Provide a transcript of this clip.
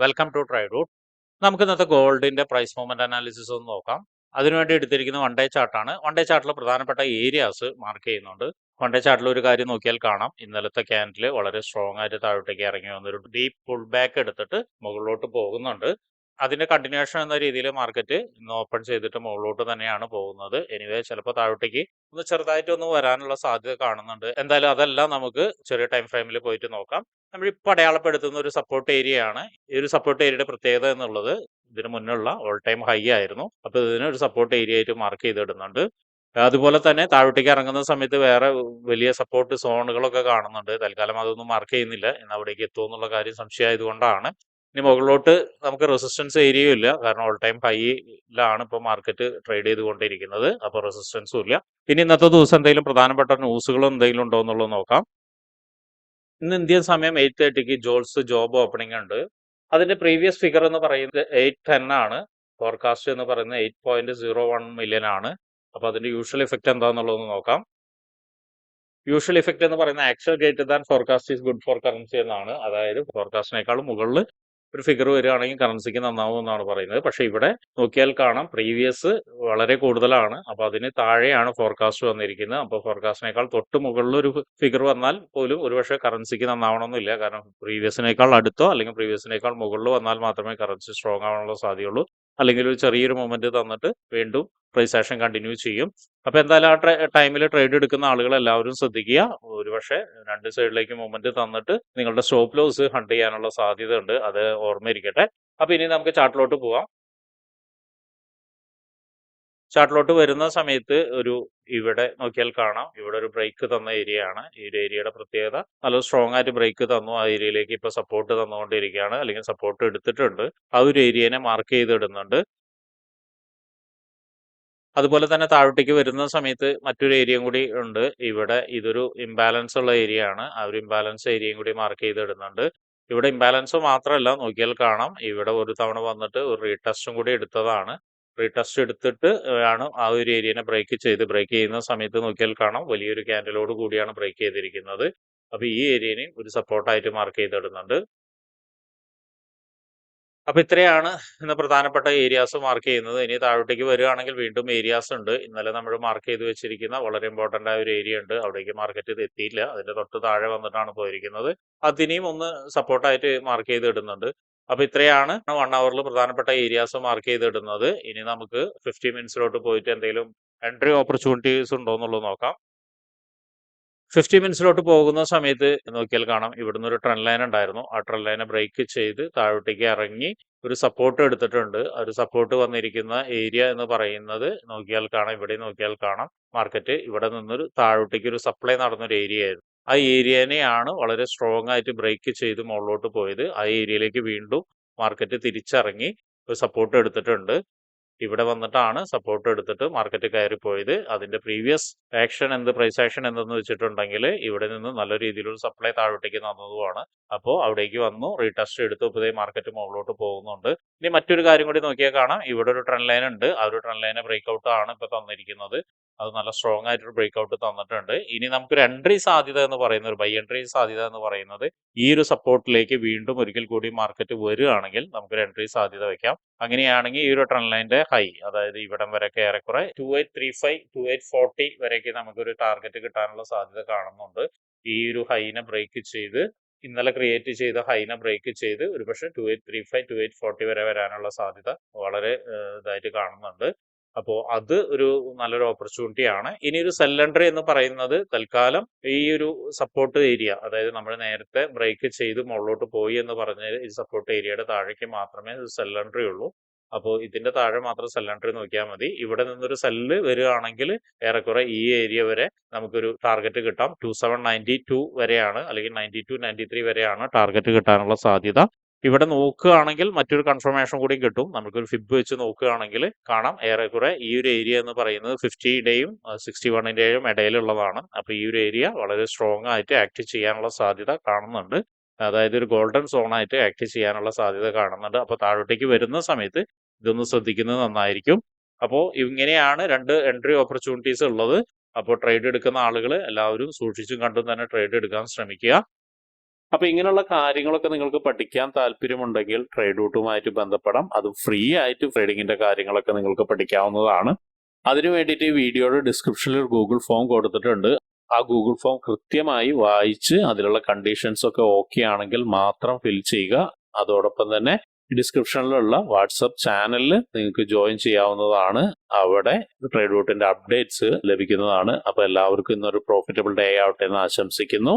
Welcome to ട്രൈഡൂട്ട്. നമുക്ക് ഇന്നത്തെ ഗോൾഡിന്റെ പ്രൈസ് മൂവ്മെന്റ് അനാലിസിസ് ഒന്ന് നോക്കാം. അതിനുവേണ്ടി എടുത്തിരിക്കുന്ന വൺ ഡേ ചാർട്ടാണ്. വൺ ഡേ ചാർട്ടിൽ പ്രധാനപ്പെട്ട ഏരിയാസ് മാർക്ക് ചെയ്യുന്നുണ്ട്. വൺ ഡേ ചാർട്ടിൽ ഒരു കാര്യം നോക്കിയാൽ കാണാം, ഇന്നലത്തെ ക്യാൻഡിൽ വളരെ സ്ട്രോങ് ആയിട്ട് താഴോട്ടേക്ക് ഇറങ്ങി വന്നൊരു ഡീപ്പ് പുൾ ബാക്ക് എടുത്തിട്ട് മുകളിലോട്ട് പോകുന്നുണ്ട്. അതിന്റെ കണ്ടിന്യൂഷൻ എന്ന രീതിയിൽ മാർക്കറ്റ് ഇന്ന് ഓപ്പൺ ചെയ്തിട്ട് മുകളിലോട്ട് തന്നെയാണ് പോകുന്നത്. എനിവേ ചിലപ്പോൾ താഴോട്ടേക്ക് ഒന്ന് ചെറുതായിട്ടൊന്ന് വരാനുള്ള സാധ്യത കാണുന്നുണ്ട്. എന്തായാലും അതെല്ലാം നമുക്ക് ചെറിയ ടൈം ഫ്രെയിമിൽ പോയിട്ട് നോക്കാം. നമ്മളിപ്പോൾ അടയാളപ്പെടുത്തുന്ന ഒരു സപ്പോർട്ട് ഏരിയ ആണ്. ഈ ഒരു സപ്പോർട്ട് ഏരിയയുടെ പ്രത്യേകത എന്നുള്ളത് ഇതിന് മുന്നുള്ള ഓൾ ടൈം ഹൈ ആയിരുന്നു. അപ്പോൾ ഇതിനെ ഒരു സപ്പോർട്ട് ഏരിയ ആയിട്ട് മാർക്ക് ചെയ്തിടുന്നുണ്ട്. അതുപോലെ തന്നെ താഴോട്ടേക്ക് ഇറങ്ങുന്ന സമയത്ത് വേറെ വലിയ സപ്പോർട്ട് സോണുകളൊക്കെ കാണുന്നുണ്ട്. തൽക്കാലം അതൊന്നും മാർക്ക് ചെയ്യുന്നില്ല. ഇന്ന് അവിടേക്ക് എത്തുമോ എന്നുള്ള കാര്യം സംശയമായതുകൊണ്ടാണ്. ഇനി മുകളിലോട്ട് നമുക്ക് റെസിസ്റ്റൻസ് ഏരിയയും ഇല്ല, കാരണം ഓൾ ടൈം ഹൈയിലാണ് ഇപ്പോൾ മാർക്കറ്റ് ട്രേഡ് ചെയ്തുകൊണ്ടിരിക്കുന്നത്. അപ്പോൾ റെസിസ്റ്റൻസും ഇല്ല. ഇനി ഇന്നത്തെ ദിവസം എന്തെങ്കിലും പ്രധാനപ്പെട്ട ന്യൂസുകൾ എന്തെങ്കിലും ഉണ്ടോ എന്നുള്ളത് നോക്കാം. ഇന്ന് ഇന്ത്യൻ സമയം 8:30ക്ക് ജോൾസ് ജോബ് ഓപ്പണിംഗ് ഉണ്ട്. അതിന്റെ പ്രീവിയസ് ഫിഗർ എന്ന് പറയുന്നത് 810 ആണ്. ഫോർകാസ്റ്റ് എന്ന് പറയുന്നത് 8.01 മില്യൺ ആണ്. അപ്പൊ അതിന്റെ യൂഷ്വൽ ഇഫക്റ്റ് എന്താണെന്നുള്ളത് നോക്കാം. യൂഷ്വൽ ഇഫക്റ്റ് എന്ന് പറയുന്നത് actual greater than forecast is good for currency എന്നാണ്. അതായത് ഫോർകാസ്റ്റിനേക്കാളും മുകളിൽ ഒരു ഫിഗർ വരികയാണെങ്കിൽ കറൻസിക്ക് നന്നാവും എന്നാണ് പറയുന്നത്. പക്ഷെ ഇവിടെ നോക്കിയാൽ കാണാം പ്രീവിയസ് വളരെ കൂടുതലാണ്. അപ്പൊ അതിന് താഴെയാണ് ഫോർകാസ്റ്റ് വന്നിരിക്കുന്നത്. അപ്പോൾ ഫോർകാസ്റ്റിനേക്കാൾ തൊട്ട് മുകളിൽ ഒരു ഫിഗർ വന്നാൽ പോലും ഒരുപക്ഷെ കറൻസിക്ക് നന്നാവണമെന്നില്ല. കാരണം പ്രീവിയസിനേക്കാൾ അടുത്തോ അല്ലെങ്കിൽ പ്രീവിയസിനേക്കാൾ മുകളിൽ വന്നാൽ മാത്രമേ കറൻസി സ്ട്രോങ് ആവാനുള്ള സാധ്യതയുള്ളൂ. അല്ലെങ്കിൽ ഒരു ചെറിയൊരു മൊമെന്റ് തന്നിട്ട് വീണ്ടും പ്രൈസ് ആക്ഷൻ കണ്ടിന്യൂ ചെയ്യും. അപ്പൊ എന്തായാലും ആ ടൈമിൽ ട്രേഡ് എടുക്കുന്ന ആളുകൾ എല്ലാവരും ശ്രദ്ധിക്കുക. ഒരുപക്ഷെ രണ്ട് സൈഡിലേക്ക് മൂവ്മെന്റ് തന്നിട്ട് നിങ്ങളുടെ സ്റ്റോപ്പ് ലോസ് ഹണ്ട് ചെയ്യാനുള്ള സാധ്യത ഉണ്ട്. അത് ഓർമ്മയിരിക്കട്ടെ. അപ്പൊ ഇനി നമുക്ക് ചാർട്ടിലോട്ട് പോവാം. ചാർട്ടിലോട്ട് വരുന്ന സമയത്ത് ഇവിടെ നോക്കിയാൽ കാണാം, ഇവിടെ ഒരു ബ്രേക്ക് തന്ന ഏരിയ ആണ്. ഈ ഒരു ഏരിയയുടെ പ്രത്യേകത നല്ല സ്ട്രോങ് ആയിട്ട് ബ്രേക്ക് തന്നു. ആ ഏരിയയിലേക്ക് ഇപ്പൊ സപ്പോർട്ട് തന്നുകൊണ്ടിരിക്കുകയാണ്, അല്ലെങ്കിൽ സപ്പോർട്ട് എടുത്തിട്ടുണ്ട്. ആ ഒരു ഏരിയനെ മാർക്ക് ചെയ്തിടുന്നുണ്ട്. അതുപോലെ തന്നെ താഴോട്ടേക്ക് വരുന്ന സമയത്ത് മറ്റൊരു ഏരിയയും കൂടി ഉണ്ട്. ഇവിടെ ഇതൊരു ഇംബാലൻസ് ഉള്ള ഏരിയ ആണ്. ആ ഒരു ഇംബാലൻസ് ഏരിയയും കൂടി മാർക്ക് ചെയ്തിടുന്നുണ്ട്. ഇവിടെ ഇംബാലൻസ് മാത്രമല്ല, നോക്കിയാൽ കാണാം ഇവിടെ ഒരു തവണ വന്നിട്ട് ഒരു റീടെസ്റ്റും കൂടി എടുത്തതാണ്. റീടെസ്റ്റ് എടുത്തിട്ട് ആണ് ആ ഒരു ഏരിയനെ ബ്രേക്ക് ചെയ്യുന്ന സമയത്ത് നോക്കിയാൽ കാണാം വലിയൊരു ക്യാൻഡിലോട് കൂടിയാണ് ബ്രേക്ക് ചെയ്തിരിക്കുന്നത്. അപ്പൊ ഈ ഏരിയനെയും ഒരു സപ്പോർട്ടായിട്ട് മാർക്ക് ചെയ്തിടുന്നുണ്ട്. അപ്പൊ ഇത്രയാണ് ഇന്ന് പ്രധാനപ്പെട്ട ഏരിയാസ് മാർക്ക് ചെയ്യുന്നത്. ഇനി താഴോട്ടേക്ക് വരികയാണെങ്കിൽ വീണ്ടും ഏരിയാസ് ഉണ്ട്. ഇന്നലെ നമ്മൾ മാർക്ക് ചെയ്ത് വെച്ചിരിക്കുന്ന വളരെ ഇമ്പോർട്ടന്റ് ആയ ഒരു ഏരിയ ഉണ്ട്. അവിടേക്ക് മാർക്കറ്റ് എത്തിയില്ല. അതിന്റെ തൊട്ട് താഴെ വന്നിട്ടാണ് പോയിരിക്കുന്നത്. അതിനെയും ഒന്ന് സപ്പോർട്ടായിട്ട് മാർക്ക് ചെയ്ത് ഇടുന്നുണ്ട്. അപ്പൊ ഇത്രയാണ് 1 അവറിൽ പ്രധാനപ്പെട്ട ഏരിയാസ് മാർക്ക് ചെയ്ത് ഇടുന്നത്. ഇനി നമുക്ക് 50 മിനിറ്റ്സിലോട്ട് പോയിട്ട് എന്തെങ്കിലും എൻട്രി ഓപ്പർച്യൂണിറ്റീസ് ഉണ്ടോ എന്നുള്ളത് നോക്കാം. 50 മിനിറ്റ്സിലോട്ട് പോകുന്ന സമയത്ത് നോക്കിയാൽ കാണാം, ഇവിടുന്ന് ഒരു ട്രെൻഡ് ലൈൻ ഉണ്ടായിരുന്നു. ആ ട്രെൻഡ് ലൈനെ ബ്രേക്ക് ചെയ്ത് താഴോട്ടേക്ക് ഇറങ്ങി ഒരു സപ്പോർട്ട് എടുത്തിട്ടുണ്ട്. ഒരു സപ്പോർട്ട് വന്നിരിക്കുന്ന ഏരിയ എന്ന് പറയുന്നത് നോക്കിയാൽ കാണാം, ഇവിടെ നോക്കിയാൽ കാണാം മാർക്കറ്റ് ഇവിടെ നിന്നൊരു താഴോട്ടേക്ക് ഒരു സപ്ലൈ നടന്നൊരു ഏരിയ ആയിരുന്നു. ആ ഏരിയനെയാണ് വളരെ സ്ട്രോങ് ആയിട്ട് ബ്രേക്ക് ചെയ്ത് മുകളിലോട്ട് പോയത്. ആ ഏരിയയിലേക്ക് വീണ്ടും മാർക്കറ്റ് തിരിച്ചിറങ്ങി ഒരു സപ്പോർട്ട് എടുത്തിട്ടുണ്ട്. ഇവിടെ വന്നിട്ടാണ് സപ്പോർട്ട് എടുത്തിട്ട് മാർക്കറ്റ് കയറിപ്പോയത്. അതിന്റെ പ്രീവിയസ് ആക്ഷൻ പ്രൈസ് ആക്ഷൻ എന്തെന്ന് വെച്ചിട്ടുണ്ടെങ്കിൽ ഇവിടെ നിന്ന് നല്ല രീതിയിലൊരു സപ്ലൈ താഴോട്ടേക്ക് തന്നതുമാണ്. അപ്പോൾ അവിടേക്ക് വന്നു, റീടെസ്റ്റ് എടുത്ത് പുതിയ മാർക്കറ്റ് മുകളിലോട്ട് പോകുന്നുണ്ട്. ഇനി മറ്റൊരു കാര്യം കൂടി നോക്കിയാൽ കാണാം, ഇവിടെ ഒരു ട്രെൻഡ് ലൈൻ ഉണ്ട്. ആ ഒരു ട്രെൻഡ് ലൈനെ ബ്രേക്ക്ഔട്ട് ആണ് ഇപ്പൊ തന്നിരിക്കുന്നത്. അത് നല്ല സ്ട്രോങ് ആയിട്ടൊരു ബ്രേക്ക്ഔട്ട് തന്നിട്ടുണ്ട്. ഇനി നമുക്കൊരു എൻട്രി സാധ്യത എന്ന് പറയുന്നത്, ഒരു ബൈ എൻട്രി സാധ്യത എന്ന് പറയുന്നത് ഈ ഒരു സപ്പോർട്ടിലേക്ക് വീണ്ടും ഒരിക്കൽ കൂടി മാർക്കറ്റ് വരികയാണെങ്കിൽ നമുക്കൊരു എൻട്രി സാധ്യത വെക്കാം. അങ്ങനെയാണെങ്കിൽ ഈ ഒരു ട്രെൻഡ് ലൈനിന്റെ ഹൈ, അതായത് ഇവിടം വരെയൊക്കെ ഏറെക്കുറെ 2835 2840 വരെയൊക്കെ നമുക്കൊരു ടാർഗറ്റ് കിട്ടാനുള്ള സാധ്യത കാണുന്നുണ്ട്. ഈ ഒരു ഹൈനെ ബ്രേക്ക് ചെയ്ത്, ഇന്നലെ ക്രിയേറ്റ് ചെയ്ത ഹൈനെ ബ്രേക്ക് ചെയ്ത് ഒരുപക്ഷെ 2835 2840 വരെ വരാനുള്ള സാധ്യത വളരെ ഇതായിട്ട് കാണുന്നുണ്ട്. അപ്പോൾ അത് ഒരു നല്ലൊരു ഓപ്പർച്യൂണിറ്റി ആണ്. ഇനി ഒരു സെൽ എൻട്രി എന്ന് പറയുന്നത് തൽക്കാലം ഈ ഒരു സപ്പോർട്ട് ഏരിയ, അതായത് നമ്മൾ നേരത്തെ ബ്രേക്ക് ചെയ്ത് മുകളിലോട്ട് പോയി എന്ന് പറഞ്ഞ ഈ സപ്പോർട്ട് ഏരിയയുടെ താഴേക്ക് മാത്രമേ ഒരു സെൽ എൻട്രി ഉള്ളൂ. അപ്പോൾ ഇതിന്റെ താഴെ മാത്രം സെൽ എൻട്രി നോക്കിയാൽ മതി. ഇവിടെ നിന്നൊരു സെല്ല് വരികയാണെങ്കിൽ ഏറെക്കുറെ ഈ ഏരിയ വരെ നമുക്കൊരു ടാർഗറ്റ് കിട്ടാം. 2792 വരെയാണ്, അല്ലെങ്കിൽ 9293 വരെയാണ് ടാർഗറ്റ് കിട്ടാനുള്ള സാധ്യത. ഇവിടെ നോക്കുകയാണെങ്കിൽ മറ്റൊരു കൺഫർമേഷൻ കൂടി കിട്ടും. നമുക്കൊരു ഫിബ് വെച്ച് നോക്കുകയാണെങ്കിൽ കാണാം, ഏറെക്കുറെ ഈ ഒരു ഏരിയ എന്ന് പറയുന്നത് 50യുടെയും 61ന്റെയും ഇടയിലുള്ളതാണ്. അപ്പൊ ഈ ഒരു ഏരിയ വളരെ സ്ട്രോങ് ആയിട്ട് ആക്ട് ചെയ്യാനുള്ള സാധ്യത കാണുന്നുണ്ട്. അതായത് ഒരു ഗോൾഡൻ സോൺ ആയിട്ട് ആക്ട് ചെയ്യാനുള്ള സാധ്യത കാണുന്നുണ്ട്. അപ്പോൾ താഴോട്ടേക്ക് വരുന്ന സമയത്ത് ഇതൊന്ന് ശ്രദ്ധിക്കുന്നത് നന്നായിരിക്കും. അപ്പോൾ ഇങ്ങനെയാണ് രണ്ട് എൻട്രി ഓപ്പർച്യൂണിറ്റീസ് ഉള്ളത്. അപ്പോൾ ട്രേഡ് എടുക്കുന്ന ആളുകൾ എല്ലാവരും സൂക്ഷിച്ചും കണ്ടും തന്നെ ട്രേഡ് എടുക്കാൻ ശ്രമിക്കുക. അപ്പൊ ഇങ്ങനെയുള്ള കാര്യങ്ങളൊക്കെ നിങ്ങൾക്ക് പഠിക്കാൻ താല്പര്യമുണ്ടെങ്കിൽ ട്രേഡ് റൂട്ടുമായിട്ട് ബന്ധപ്പെടാം. അത് ഫ്രീ ആയിട്ട് ട്രേഡിങ്ങിന്റെ കാര്യങ്ങളൊക്കെ നിങ്ങൾക്ക് പഠിക്കാവുന്നതാണ്. അതിനു വേണ്ടിയിട്ട് ഈ വീഡിയോയുടെ ഡിസ്ക്രിപ്ഷനിൽ ഒരു ഗൂഗിൾ ഫോം കൊടുത്തിട്ടുണ്ട്. ആ ഗൂഗിൾ ഫോം കൃത്യമായി വായിച്ച് അതിലുള്ള കണ്ടീഷൻസ് ഒക്കെ ഓക്കെ ആണെങ്കിൽ മാത്രം ഫിൽ ചെയ്യുക. അതോടൊപ്പം തന്നെ ഡിസ്ക്രിപ്ഷനിലുള്ള വാട്സപ്പ് ചാനലിൽ നിങ്ങൾക്ക് ജോയിൻ ചെയ്യാവുന്നതാണ്. അവിടെ ട്രേഡ് റൂട്ടിന്റെ അപ്ഡേറ്റ്സ് ലഭിക്കുന്നതാണ്. അപ്പൊ എല്ലാവർക്കും ഇന്നൊരു പ്രോഫിറ്റബിൾ ഡേ ആവട്ടെ എന്ന് ആശംസിക്കുന്നു.